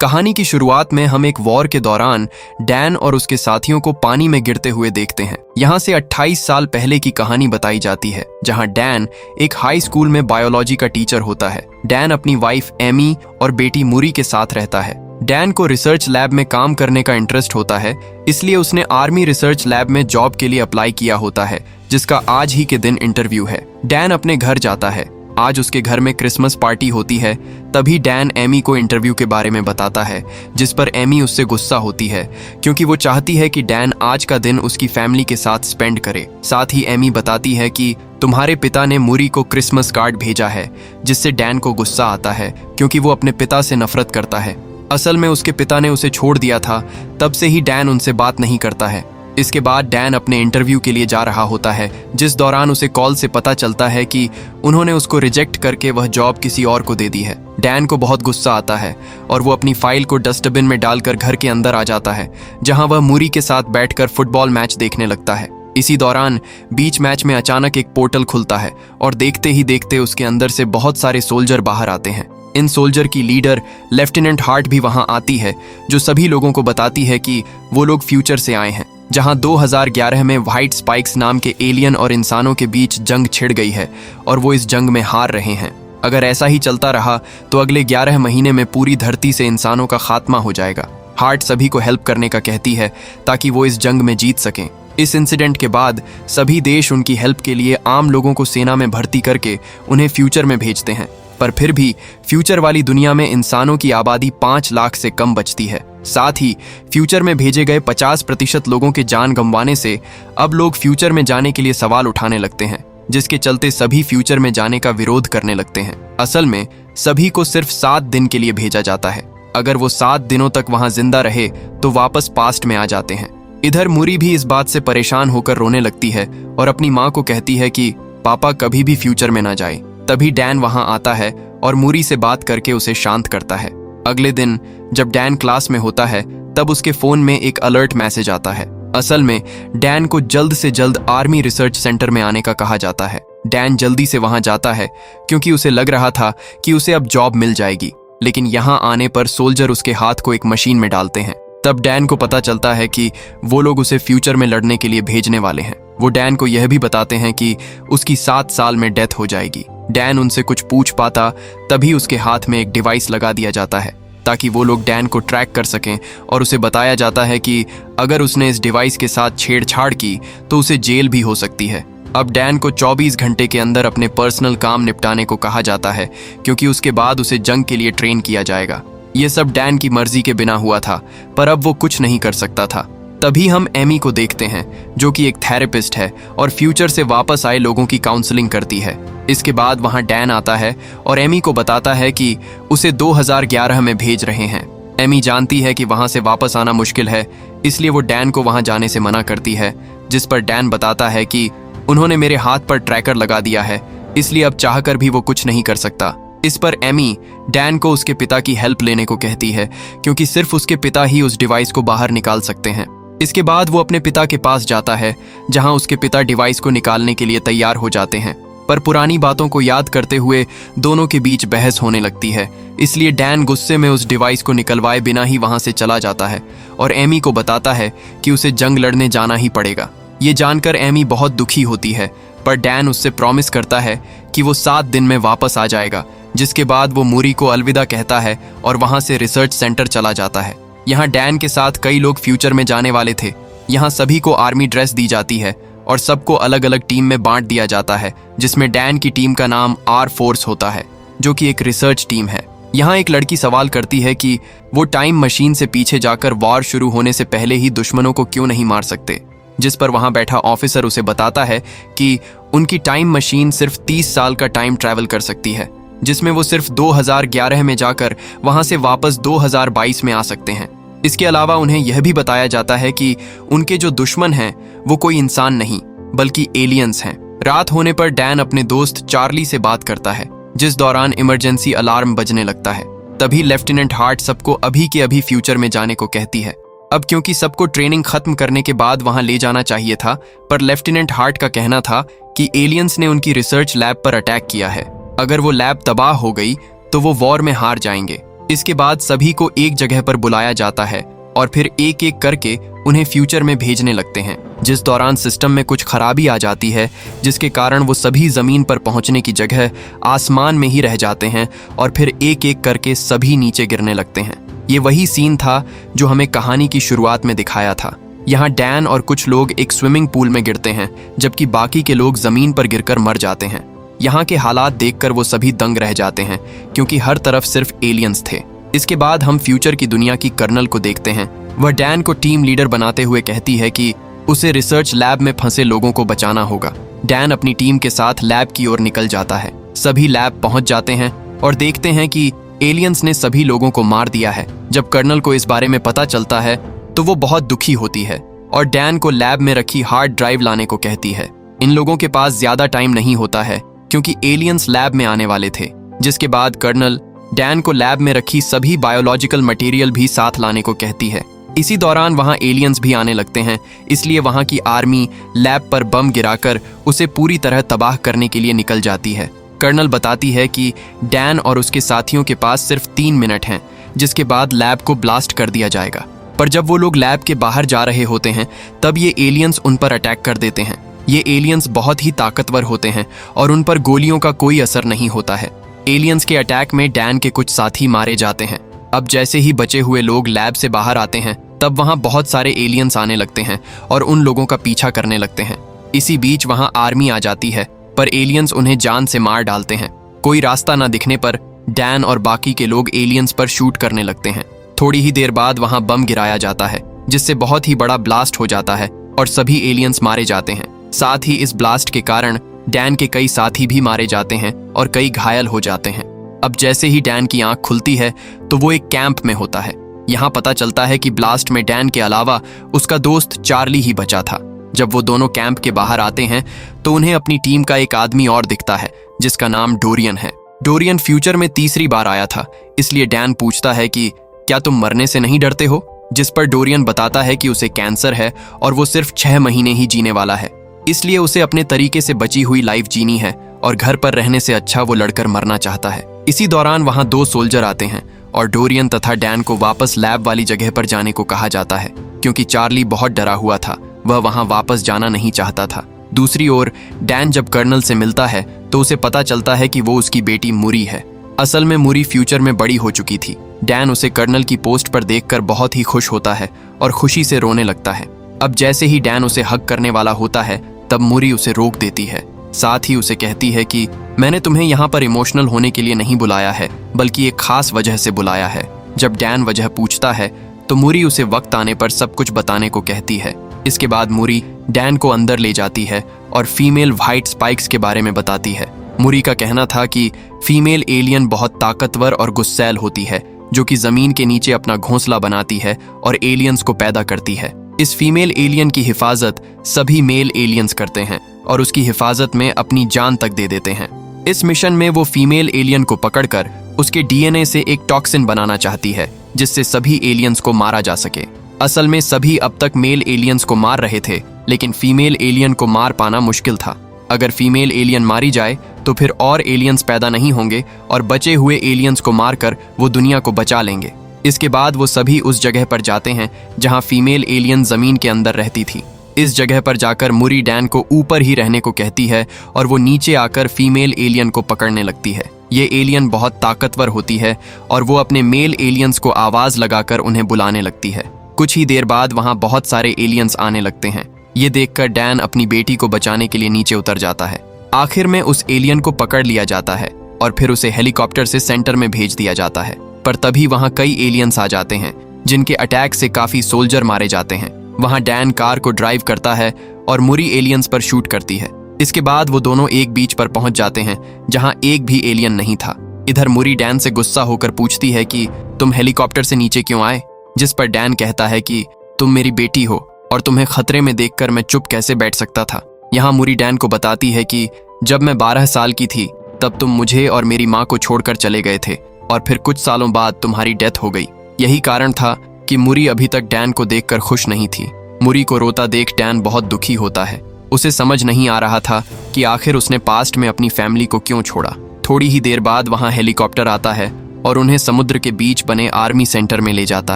कहानी की शुरुआत में हम एक वॉर के दौरान डैन और उसके साथियों को पानी में गिरते हुए देखते हैं। यहाँ से 28 साल पहले की कहानी बताई जाती है, जहाँ डैन एक हाई स्कूल में बायोलॉजी का टीचर होता है। डैन अपनी वाइफ एमी और बेटी मूरी के साथ रहता है। डैन को रिसर्च लैब में काम करने का इंटरेस्ट होता है, इसलिए उसने आर्मी रिसर्च लैब में जॉब के लिए अप्लाई किया होता है, जिसका आज ही के दिन इंटरव्यू है। डैन अपने घर जाता है। आज उसके घर में क्रिसमस पार्टी होती है। तभी डैन एमी को इंटरव्यू के बारे में बताता है, जिस पर एमी उससे गुस्सा होती है, क्योंकि वो चाहती है कि डैन आज का दिन उसकी फैमिली के साथ स्पेंड करे। साथ ही एमी बताती है कि तुम्हारे पिता ने मूरी को क्रिसमस कार्ड भेजा है, जिससे डैन को गुस्सा आता है, क्योंकि वो अपने पिता से नफरत करता है। असल में उसके पिता ने उसे छोड़ दिया था, तब से ही डैन उनसे बात नहीं करता है। इसके बाद डैन अपने इंटरव्यू के लिए जा रहा होता है, जिस दौरान उसे कॉल से पता चलता है कि उन्होंने उसको रिजेक्ट करके वह जॉब किसी और को दे दी है। डैन को बहुत गुस्सा आता है और वो अपनी फाइल को डस्टबिन में डालकर घर के अंदर आ जाता है, जहां वह मूरी के साथ बैठकर फुटबॉल मैच देखने लगता है। इसी दौरान बीच मैच में अचानक एक पोर्टल खुलता है और देखते ही देखते उसके अंदर से बहुत सारे सोल्जर बाहर आते हैं। इन सोल्जर की लीडर लेफ्टिनेंट हार्ट भी वहां आती है, जो सभी लोगों को बताती है कि वो लोग फ्यूचर से आए हैं, जहां 2011 में व्हाइट स्पाइक्स नाम के एलियन और इंसानों के बीच जंग छिड़ गई है और वो इस जंग में हार रहे हैं। अगर ऐसा ही चलता रहा तो अगले 11 महीने में पूरी धरती से इंसानों का खात्मा हो जाएगा। हार्ट सभी को हेल्प करने का कहती है ताकि वो इस जंग में जीत सकें। इस इंसिडेंट के बाद सभी देश उनकी हेल्प के लिए आम लोगों को सेना में भर्ती करके उन्हें फ्यूचर में भेजते हैं, पर फिर भी फ्यूचर वाली दुनिया में इंसानों की आबादी 5 लाख से कम बचती है। साथ ही फ्यूचर में भेजे गए 50% लोगों के जान गंवाने से अब लोग फ्यूचर में जाने के लिए सवाल उठाने लगते हैं, जिसके चलते सभी फ्यूचर में जाने का विरोध करने लगते हैं। असल में सभी को सिर्फ 7 दिन के लिए भेजा जाता है। अगर वो 7 दिनों तक वहां जिंदा रहे तो वापस पास्ट में आ जाते हैं। इधर मूरी भी इस बात से परेशान होकर रोने लगती है और अपनी माँ को कहती है कि पापा कभी भी फ्यूचर में ना जाए। तभी डैन वहां आता है और मूरी से बात करके उसे शांत करता है। अगले दिन जब डैन क्लास में होता है, तब उसके फोन में एक अलर्ट मैसेज आता है। असल में डैन को जल्द से जल्द आर्मी रिसर्च सेंटर में आने का कहा जाता है। डैन जल्दी से वहां जाता है, क्योंकि उसे लग रहा था कि उसे अब जॉब मिल जाएगी, लेकिन यहां आने पर सोल्जर उसके हाथ को एक मशीन में डालते हैं। तब डैन को पता चलता है कि वो लोग उसे फ्यूचर में लड़ने के लिए भेजने वाले हैं। वो डैन को यह भी बताते हैं कि उसकी 7 साल में डेथ हो जाएगी। डैन उनसे कुछ पूछ पाता, तभी उसके हाथ में एक डिवाइस लगा दिया जाता है ताकि वो लोग डैन को ट्रैक कर सकें, और उसे बताया जाता है कि अगर उसने इस डिवाइस के साथ छेड़छाड़ की तो उसे जेल भी हो सकती है। अब डैन को 24 घंटे के अंदर अपने पर्सनल काम निपटाने को कहा जाता है, क्योंकि उसके बाद उसे जंग के लिए ट्रेन किया जाएगा। ये सब डैन की मर्जी के बिना हुआ था, पर अब वो कुछ नहीं कर सकता था। तभी हम एमी को देखते हैं, जो कि एक थेरेपिस्ट है और फ्यूचर से वापस आए लोगों की काउंसलिंग करती है। इसके बाद वहां डैन आता है और एमी को बताता है कि उसे 2011 में भेज रहे हैं। एमी जानती है कि वहां से वापस आना मुश्किल है, इसलिए वो डैन को वहां जाने से मना करती है, जिस पर डैन बताता है कि उन्होंने मेरे हाथ पर ट्रैकर लगा दिया है, इसलिए अब चाहकर भी वो कुछ नहीं कर सकता। इस पर एमी डैन को उसके पिता की हेल्प लेने को कहती है, क्योंकि सिर्फ उसके पिता ही उस डिवाइस को बाहर निकाल सकते हैं। इसके बाद वो अपने पिता के पास जाता है, जहां उसके पिता डिवाइस को निकालने के लिए तैयार हो जाते हैं, पर पुरानी बातों को याद करते हुए दोनों के बीच बहस होने लगती है। इसलिए डैन गुस्से में उस डिवाइस को निकलवाए बिना ही वहां से चला जाता है और एमी को बताता है कि उसे जंग लड़ने जाना ही पड़ेगा। ये जानकर एमी बहुत दुखी होती है, पर डैन उससे प्रॉमिस करता है कि वो 7 दिन में वापस आ जाएगा, जिसके बाद वो मूरी को अलविदा कहता है और वहां से रिसर्च सेंटर चला जाता है। यहाँ डैन के साथ कई लोग फ्यूचर में जाने वाले थे। यहाँ सभी को आर्मी ड्रेस दी जाती है और सबको अलग अलग टीम में बांट दिया जाता है, जिसमें डैन की टीम का नाम आर फोर्स होता है, जो कि एक रिसर्च टीम है। यहाँ एक लड़की सवाल करती है कि वो टाइम मशीन से पीछे जाकर वॉर शुरू होने से पहले ही दुश्मनों को क्यों नहीं मार सकते, जिस पर वहां बैठा ऑफिसर उसे बताता है कि उनकी टाइम मशीन सिर्फ 30 साल का टाइम ट्रैवल कर सकती है, जिसमें वो सिर्फ 2011 में जाकर वहां से वापस 2022 में आ सकते हैं। इसके अलावा उन्हें यह भी बताया जाता है कि उनके जो दुश्मन हैं वो कोई इंसान नहीं बल्कि एलियंस हैं। रात होने पर डैन अपने दोस्त चार्ली से बात करता है, जिस दौरान इमरजेंसी अलार्म बजने लगता है। तभी लेफ्टिनेंट हार्ट सबको अभी के अभी फ्यूचर में जाने को कहती है। अब क्योंकि सबको ट्रेनिंग खत्म करने के बाद वहां ले जाना चाहिए था, पर लेफ्टिनेंट हार्ट का कहना था कि एलियंस ने उनकी रिसर्च लैब पर अटैक किया है। अगर वो लैब तबाह हो गई तो वो वॉर में हार जाएंगे। इसके बाद सभी को एक जगह पर बुलाया जाता है और फिर एक एक करके उन्हें फ्यूचर में भेजने लगते हैं, जिस दौरान सिस्टम में कुछ खराबी आ जाती है, जिसके कारण वो सभी जमीन पर पहुंचने की जगह आसमान में ही रह जाते हैं और फिर एक एक करके सभी नीचे गिरने लगते हैं। ये वही सीन था जो हमें कहानी की शुरुआत में दिखाया था। यहाँ डैन और कुछ लोग एक स्विमिंग पूल में गिरते हैं, जबकि बाकी के लोग जमीन पर गिरकर मर जाते हैं। यहाँ के हालात देखकर वो सभी दंग रह जाते हैं, क्योंकि हर तरफ सिर्फ एलियंस थे। इसके बाद हम फ्यूचर की दुनिया की कर्नल को देखते हैं। वह डैन को टीम लीडर बनाते हुए कहती है कि उसे रिसर्च लैब में फंसे लोगों को बचाना होगा। डैन अपनी टीम के साथ लैब की ओर निकल जाता है। सभी लैब पहुंच जाते हैं और देखते हैं कि एलियंस ने सभी लोगों को मार दिया है। जब कर्नल को इस बारे में पता चलता है तो वो बहुत दुखी होती है और डैन को लैब में रखी हार्ड ड्राइव लाने को कहती है। इन लोगों के पास ज्यादा टाइम नहीं होता है क्योंकि एलियंस लैब में आने वाले थे, जिसके बाद कर्नल डैन को लैब में रखी सभी बायोलॉजिकल मटेरियल भी साथ लाने को कहती है। इसी दौरान वहां एलियंस भी आने लगते हैं, इसलिए वहां की आर्मी लैब पर बम गिराकर उसे पूरी तरह तबाह करने के लिए निकल जाती है। कर्नल बताती है कि डैन और उसके साथियों के पास सिर्फ 3 मिनट हैं, जिसके बाद लैब को ब्लास्ट कर दिया जाएगा। पर जब वो लोग लैब के बाहर जा रहे होते हैं तब ये एलियंस उन पर अटैक कर देते हैं। ये एलियंस बहुत ही ताकतवर होते हैं और उन पर गोलियों का कोई असर नहीं होता है। एलियंस के अटैक में डैन के कुछ साथी मारे जाते हैं। अब जैसे ही बचे हुए लोग लैब से बाहर आते हैं तब वहां बहुत सारे एलियंस आने लगते हैं और उन लोगों का पीछा करने लगते हैं। इसी बीच वहां आर्मी आ जाती है, पर एलियंस उन्हें जान से मार डालते हैं। कोई रास्ता न दिखने पर डैन और बाकी के लोग एलियंस पर शूट करने लगते हैं। थोड़ी ही देर बाद वहां बम गिराया जाता है, जिससे बहुत ही बड़ा ब्लास्ट हो जाता है और सभी एलियंस मारे जाते हैं। साथ ही इस ब्लास्ट के कारण डैन के कई साथी भी मारे जाते हैं और कई घायल हो जाते हैं। अब जैसे ही डैन की आंख खुलती है तो वो एक कैंप में होता है। यहाँ पता चलता है कि ब्लास्ट में डैन के अलावा उसका दोस्त चार्ली ही बचा था। जब वो दोनों कैंप के बाहर आते हैं तो उन्हें अपनी टीम का एक आदमी और दिखता है, जिसका नाम डोरियन है। डोरियन फ्यूचर में तीसरी बार आया था, इसलिए डैन पूछता है कि क्या तुम मरने से नहीं डरते हो, जिस पर डोरियन बताता है कि उसे कैंसर है और वो सिर्फ 6 महीने ही जीने वाला है, इसलिए उसे अपने तरीके से बची हुई लाइफ जीनी है और घर पर रहने से अच्छा वो लड़कर मरना चाहता है। इसी दौरान वहां 2 सोल्जर आते हैं और डोरियन तथा डैन को वापस लैब वाली जगह पर जाने को कहा जाता है, क्योंकि चार्ली बहुत डरा हुआ था, वह वहां वापस जाना नहीं चाहता था। दूसरी ओर डैन जब कर्नल से मिलता है तो उसे पता चलता है कि वो उसकी बेटी मुरी है। असल में मुरी फ्यूचर में बड़ी हो चुकी थी। डैन उसे कर्नल की पोस्ट पर देखकर बहुत ही खुश होता है और खुशी से रोने लगता है। अब जैसे ही डैन उसे हग करने वाला होता है तब मुरी उसे रोक देती है। साथ ही उसे कहती है कि मैंने तुम्हें यहाँ पर इमोशनल होने के लिए नहीं बुलाया है, बल्कि एक खास वजह से बुलाया है। जब डैन वजह पूछता है तो मुरी उसे वक्त आने पर सब कुछ बताने को कहती है। इसके बाद मुरी डैन को अंदर ले जाती है और फीमेल व्हाइट स्पाइक्स के बारे में बताती है। मुरी का कहना था कि फीमेल एलियन बहुत ताकतवर और गुस्सैल होती है, जो कि जमीन के नीचे अपना घोंसला बनाती है और एलियंस को पैदा करती है। इस फीमेल एलियन की हिफाजत सभी मेल एलियंस करते हैं और उसकी हिफाजत में अपनी जान तक दे देते हैं। इस मिशन में वो फीमेल एलियन को पकड़कर उसके डीएनए से एक टॉक्सिन बनाना चाहती है, जिससे सभी एलियंस को मारा जा सके। असल में सभी अब तक मेल एलियंस को मार रहे थे, लेकिन फीमेल एलियन को मार पाना मुश्किल था। अगर फीमेल एलियन मारी जाए तो फिर और एलियंस पैदा नहीं होंगे और बचे हुए एलियंस को मारकर वो दुनिया को बचा लेंगे। इसके बाद वो सभी उस जगह पर जाते हैं जहां फीमेल एलियन जमीन के अंदर रहती थी। इस जगह पर जाकर मुरी डैन को ऊपर ही रहने को कहती है और वो नीचे आकर फीमेल एलियन को पकड़ने लगती है। ये एलियन बहुत ताकतवर होती है और वो अपने मेल एलियंस को आवाज लगाकर उन्हें बुलाने लगती है। कुछ ही देर बाद वहां बहुत सारे एलियंस आने लगते हैं। ये देखकर डैन अपनी बेटी को बचाने के लिए नीचे उतर जाता है। आखिर में उस एलियन को पकड़ लिया जाता है और फिर उसे हेलीकॉप्टर से सेंटर में भेज दिया जाता है। पर तभी वहां कई एलियंस आ जाते हैं, जिनके अटैक से काफी सोल्जर मारे जाते हैं। वहां डैन कार को ड्राइव करता है और मुरी एलियंस पर शूट करती है। इसके बाद वो दोनों एक बीच पर पहुंच जाते हैं जहां एक भी एलियन नहीं था। इधर मुरी डैन से गुस्सा होकर पूछती है कि तुम हेलीकॉप्टर से नीचे क्यों आए, जिस पर डैन कहता है कि तुम मेरी बेटी हो और तुम्हें खतरे में देखकर मैं चुप कैसे बैठ सकता था। यहाँ मुरी डैन को बताती है कि जब मैं 12 साल की थी तब तुम मुझे और मेरी माँ को छोड़कर चले गए थे और फिर कुछ सालों बाद तुम्हारी डेथ हो गई। यही कारण था कि मुरी अभी तक डैन को देखकर खुश नहीं थी। मुरी को रोता देख डैन बहुत दुखी होता है। उसे समझ नहीं आ रहा था कि आखिर उसने पास्ट में अपनी फैमिली को क्यों छोड़ा। थोड़ी ही देर बाद वहां हेलीकॉप्टर आता है और उन्हें समुद्र के बीच बने आर्मी सेंटर में ले जाता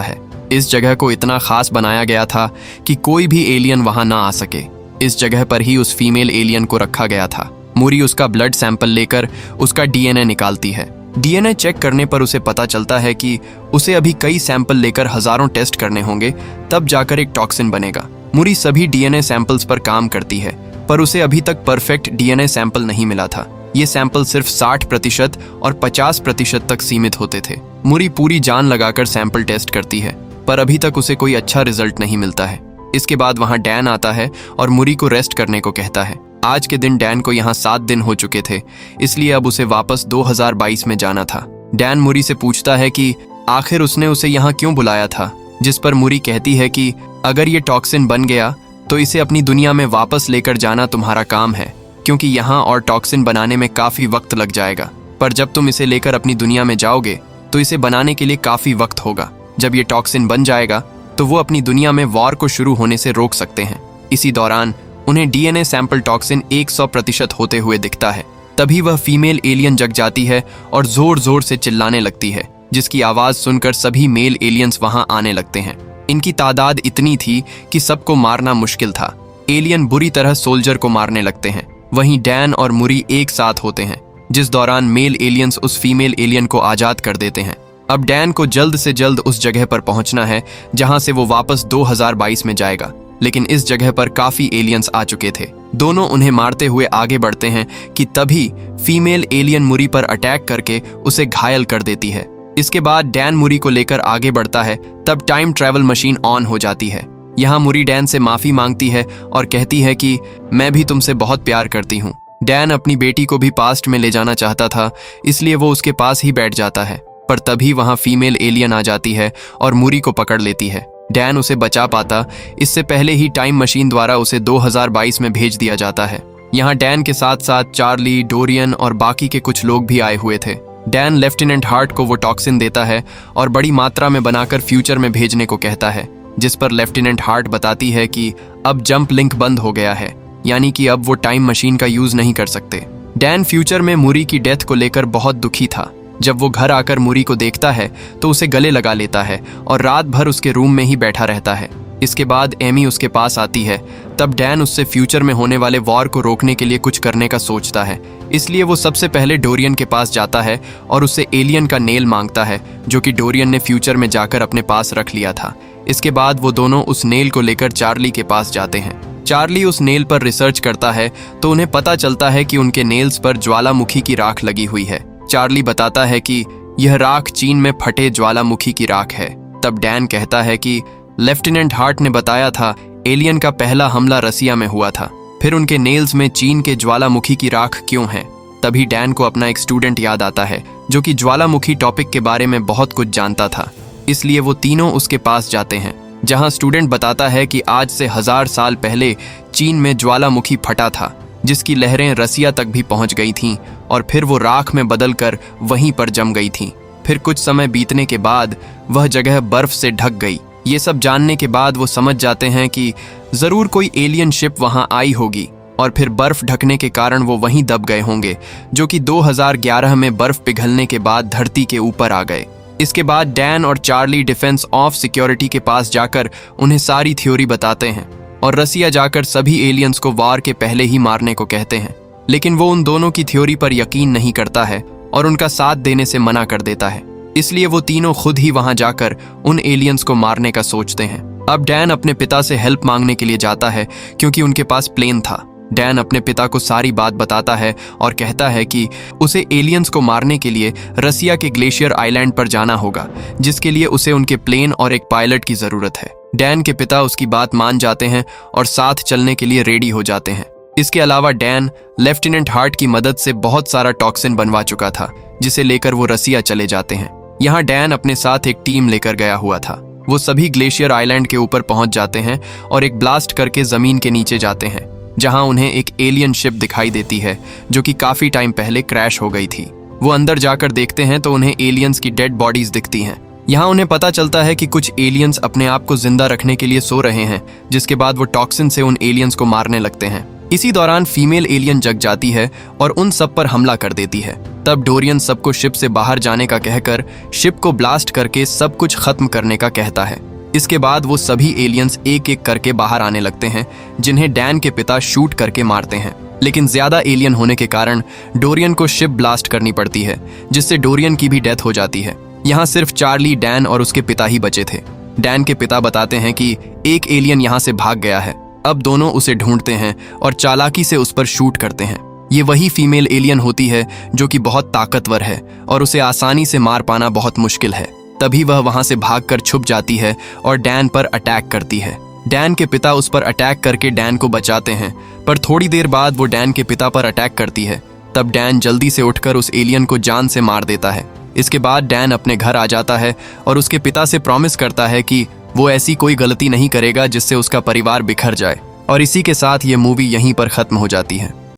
है। इस जगह को इतना खास बनाया गया था कि कोई भी एलियन वहां ना आ सके। इस जगह पर ही उस फीमेल एलियन को रखा गया था। मूरी उसका ब्लड सैंपल लेकर उसका डीएनए निकालती है। डीएनए चेक करने पर उसे पता चलता है कि उसे अभी कई सैंपल लेकर हजारों टेस्ट करने होंगे, तब जाकर एक टॉक्सिन बनेगा। मूरी सभी डीएनए सैंपल्स पर काम करती है, पर उसे अभी तक परफेक्ट डीएनए सैंपल नहीं मिला था। ये सैंपल सिर्फ 60% और 50% तक सीमित होते थे। मूरी पूरी जान लगाकर सैंपल टेस्ट करती है, पर अभी तक उसे कोई अच्छा रिजल्ट नहीं मिलता है। इसके बाद वहां डैन आता है और मूरी को रेस्ट करने को कहता है। आज के दिन डैन को यहाँ 7 दिन हो चुके थे, इसलिए अब उसे वापस 2022 में जाना था। डैन मूरी से पूछता है कि आखिर उसने उसे यहाँ क्यों बुलाया था, जिस पर मूरी कहती है कि अगर ये टॉक्सिन बन गया तो इसे अपनी दुनिया में वापस लेकर जाना तुम्हारा काम है, क्योंकि यहाँ और टॉक्सिन बनाने में काफी वक्त लग जाएगा। पर जब तुम इसे लेकर अपनी दुनिया में जाओगे तो इसे बनाने के लिए काफी वक्त होगा। जब ये टॉक्सिन बन जाएगा तो वो अपनी दुनिया में वॉर को शुरू होने से रोक सकते हैं। इसी दौरान उन्हें डीएनए सैंपल टॉक्सिन 100% होते हुए दिखता है। तभी वह फीमेल एलियन जग जाती है और जोर जोर से चिल्लाने लगती है, जिसकी आवाज सुनकर सभी मेल एलियंस वहां आने लगते हैं। इनकी तादाद इतनी थी कि सबको मारना मुश्किल था। एलियन बुरी तरह सोल्जर को मारने लगते हैं। वहीं डैन और मूरी एक साथ होते हैं, जिस दौरान मेल एलियंस उस फीमेल एलियन को आजाद कर देते हैं। अब डैन को जल्द से जल्द उस जगह पर पहुंचना है जहां से वो वापस 2022 में जाएगा, लेकिन इस जगह पर काफी एलियंस आ चुके थे। दोनों उन्हें मारते हुए आगे बढ़ते हैं कि तभी फीमेल एलियन मूरी पर अटैक करके उसे घायल कर देती है। इसके बाद डैन मूरी को लेकर आगे बढ़ता है, तब टाइम ट्रैवल मशीन ऑन हो जाती है। यहाँ मूरी डैन से माफी मांगती है और कहती है कि मैं भी तुमसे बहुत प्यार करती हूँ। डैन अपनी बेटी को भी पास्ट में ले जाना चाहता था, इसलिए वो उसके पास ही बैठ जाता है, पर तभी वहां फीमेल एलियन आ जाती है और मूरी को पकड़ लेती है। डैन उसे बचा पाता, इससे पहले ही टाइम मशीन द्वारा उसे 2022 में भेज दिया जाता है। यहाँ डैन के साथ साथ चार्ली, डोरियन और बाकी के कुछ लोग भी आए हुए थे। डैन लेफ्टिनेंट हार्ट को वो टॉक्सिन देता है और बड़ी मात्रा में बनाकर फ्यूचर में भेजने को कहता है, जिस पर लेफ्टिनेंट हार्ट बताती है कि अब जंप लिंक बंद हो गया है, यानी कि अब वो टाइम मशीन का यूज नहीं कर सकते। डैन फ्यूचर में मूरी की डेथ को लेकर बहुत दुखी था। जब वो घर आकर मूरी को देखता है तो उसे गले लगा लेता है और रात भर उसके रूम में ही बैठा रहता है। इसके बाद एमी उसके पास आती है। तब डैन उससे फ्यूचर में होने वाले वॉर को रोकने के लिए कुछ करने का सोचता है, इसलिए वो सबसे पहले डोरियन के पास जाता है और उससे एलियन का नेल मांगता है, जो कि डोरियन ने फ्यूचर में जाकर अपने पास रख लिया था। इसके बाद वो दोनों उस नेल को लेकर चार्ली के पास जाते हैं। चार्ली उस नेल पर रिसर्च करता है तो उन्हें पता चलता है कि उनके नेल्स पर ज्वालामुखी की राख लगी हुई है। चार्ली बताता है कि यह राख चीन में फटे ज्वालामुखी की राख है। तब डैन कहता है कि लेफ्टिनेंट हार्ट ने बताया था एलियन का पहला हमला रसिया में हुआ था, फिर उनके नेल्स में चीन के ज्वालामुखी की राख क्यों है। तभी डैन को अपना एक स्टूडेंट याद आता है जो कि ज्वालामुखी टॉपिक के बारे में बहुत कुछ जानता था, इसलिए वो तीनों उसके पास जाते हैं, जहां स्टूडेंट बताता है कि आज से 1000 साल पहले चीन में ज्वालामुखी फटा था, जिसकी लहरें रसिया तक भी पहुंच गई थीं और फिर वो राख में बदलकर वहीं पर जम गई थीं। फिर कुछ समय बीतने के बाद वह जगह बर्फ से ढक गई। ये सब जानने के बाद वो समझ जाते हैं कि जरूर कोई एलियन शिप वहां आई होगी और फिर बर्फ ढकने के कारण वो वहीं दब गए होंगे, जो कि 2011 में बर्फ पिघलने के बाद धरती के ऊपर आ गए। इसके बाद डैन और चार्ली डिफेंस ऑफ सिक्योरिटी के पास जाकर उन्हें सारी थ्योरी बताते हैं और रसिया जाकर सभी एलियंस को वार के पहले ही मारने को कहते हैं, लेकिन वो उन दोनों की थ्योरी पर यकीन नहीं करता है और उनका साथ देने से मना कर देता है। इसलिए वो तीनों खुद ही वहां जाकर उन एलियंस को मारने का सोचते हैं। अब डैन अपने पिता से हेल्प मांगने के लिए जाता है क्योंकि उनके पास प्लेन था। डैन अपने पिता को सारी बात बताता है और कहता है कि उसे एलियंस को मारने के लिए रसिया के ग्लेशियर आइलैंड पर जाना होगा, जिसके लिए उसे उनके प्लेन और एक पायलट की जरूरत है। डैन के पिता उसकी बात मान जाते हैं और साथ चलने के लिए रेडी हो जाते हैं। इसके अलावा डैन लेफ्टिनेंट हार्ट की मदद से बहुत सारा टॉक्सिन बनवा चुका था, जिसे लेकर वो रसिया चले जाते हैं। यहाँ डैन अपने साथ एक टीम लेकर गया हुआ था। वो सभी ग्लेशियर आइलैंड के ऊपर पहुंच जाते हैं और एक ब्लास्ट करके जमीन के नीचे जाते हैं, जहां उन्हें एक एलियन शिप दिखाई देती है जो कि काफी टाइम पहले क्रैश हो गई थी। वो अंदर जाकर देखते हैं तो उन्हें एलियंस की डेड बॉडीज दिखती हैं। यहाँ उन्हें पता चलता है कि कुछ एलियंस अपने आप को जिंदा रखने के लिए सो रहे हैं, जिसके बाद वो टॉक्सिन से उन एलियंस को मारने लगते हैं। इसी दौरान फीमेल एलियन जग जाती है और उन सब पर हमला कर देती है। तब डोरियन सबको शिप से बाहर जाने का कहकर शिप को ब्लास्ट करके सब कुछ खत्म करने का कहता है। इसके बाद वो सभी एलियंस एक एक करके बाहर आने लगते हैं, जिन्हें डैन के पिता शूट करके मारते हैं। लेकिन ज्यादा एलियन होने के कारण डोरियन को शिप ब्लास्ट करनी पड़ती है, जिससे डोरियन की भी डेथ हो जाती है। यहाँ सिर्फ चार्ली, डैन और उसके पिता ही बचे थे। डैन के पिता बताते हैं कि एक एलियन यहाँ से भाग गया है। अब दोनों उसे ढूंढते हैं और चालाकी से उस पर शूट करते हैं। ये वही फीमेल एलियन होती है जो कि बहुत ताकतवर है और उसे आसानी से मार पाना बहुत मुश्किल है। तभी वह वहां से भागकर छुप जाती है और डैन पर अटैक करती है। डैन के पिता उस पर अटैक करके डैन को बचाते हैं, पर थोड़ी देर बाद वो डैन के पिता पर अटैक करती है। तब डैन जल्दी से उठकर उस एलियन को जान से मार देता है। इसके बाद डैन अपने घर आ जाता है और उसके पिता से प्रॉमिस करता है कि वो ऐसी कोई गलती नहीं करेगा जिससे उसका परिवार बिखर जाए। और इसी के साथ ये मूवी यहीं पर खत्म हो जाती है।